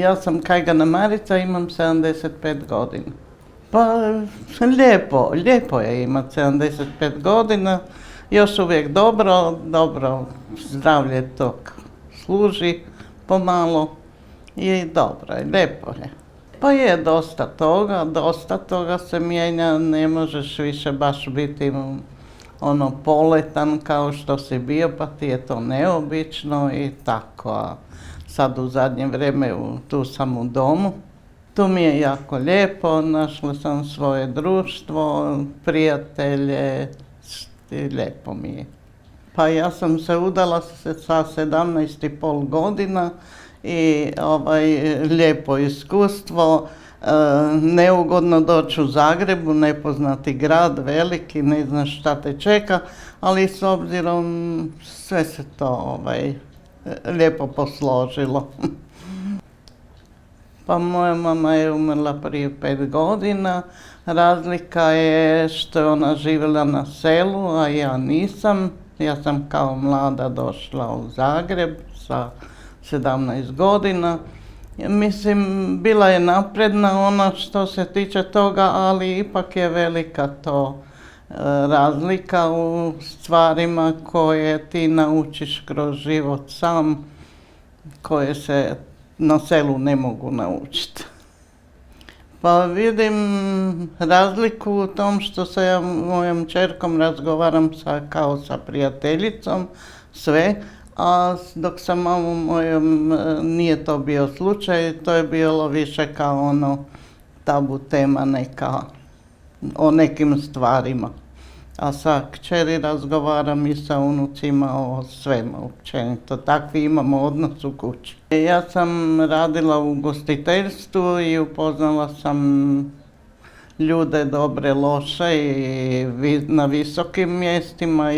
Ja sam Kajgana Marica, imam 75 godina. Pa lijepo je imati 75 godina, još uvijek dobro zdravlje to služi pomalo i dobro je, lijepo je. Pa je dosta toga se mijenja, ne možeš više baš biti poletan kao što si bio, pa ti je to neobično i tako. A sad u zadnje vrijeme tu sam u domu. Tu mi je jako lijepo, našla sam svoje društvo, prijatelje, lijepo mi je. Pa ja sam se udala sa 17,5 godina i lijepo iskustvo. Neugodno doći u Zagrebu, nepoznati grad, veliki, ne znaš šta te čeka, ali s obzirom sve se to lijepo posložilo. Pa moja mama je umrla prije 5 godina. Razlika je što je ona živjela na selu, a ja nisam. Ja sam kao mlada došla u Zagreb sa 17 godina. Mislim, bila je napredna ona što se tiče toga, ali ipak je velika to razlika u stvarima koje ti naučiš kroz život sam, koje se na selu ne mogu naučiti. Pa vidim razliku u tom što sa ja mojom kćerkom razgovaram kao sa prijateljicom, sve, a dok sa mamom mojom nije to bio slučaj, to je bilo više kao tabu tema neka, o nekim stvarima. A sa kćeri razgovaram i sa unucima o svemu općenito. Takvi imamo odnos u kući. Ja sam radila u ugostiteljstvu i upoznala sam ljude dobre, loše i na visokim mjestima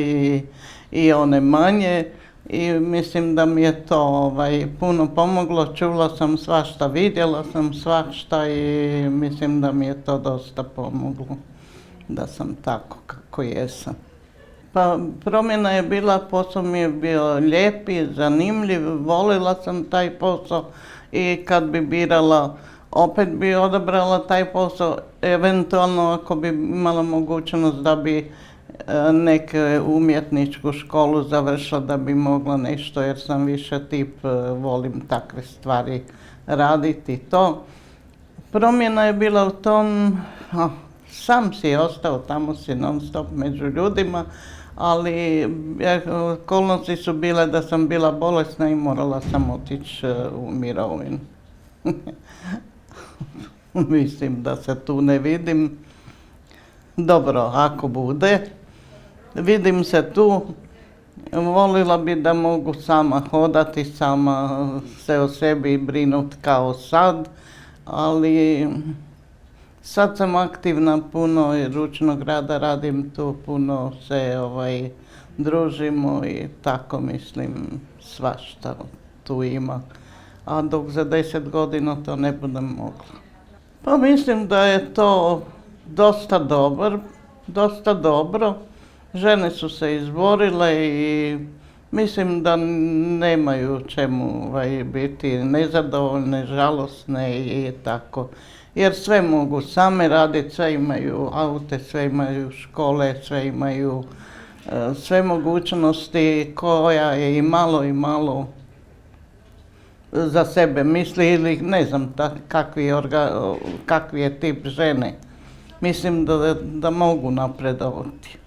i one manje. I mislim da mi je to puno pomoglo. Čula sam svašta, vidjela sam svašta i mislim da mi je to dosta pomoglo. Da sam tako kako jesam. Pa promjena je bila, posao mi je bio lijep i zanimljiv, volila sam taj posao i kad bi birala, opet bi odabrala taj posao, eventualno ako bi imala mogućnost da bi neku umjetničku školu završila da bi mogla nešto, jer sam više tip, volim takve stvari raditi to. Promjena je bila u tom, sam si ostao, tamo si non stop među ljudima, ali okolnosti su bile da sam bila bolesna i morala sam otići u mirovinu. Mislim da se tu ne vidim. Dobro, ako bude. Vidim se tu. Volila bi da mogu sama hodati, sama se o sebi brinuti kao sad, ali sad sam aktivna puno i ručnog rada radim tu, puno se družimo i tako mislim svašta tu ima. A dok za 10 godina to ne budem mogla. Pa mislim da je to dosta dobro. Žene su se izborile i mislim da nemaju čemu biti nezadovoljne, žalosne i tako. Jer sve mogu same raditi, sve imaju aute, sve imaju škole, sve imaju sve mogućnosti koja je i malo za sebe misli ili ne znam kakvi je tip žene. Mislim da mogu napredovati.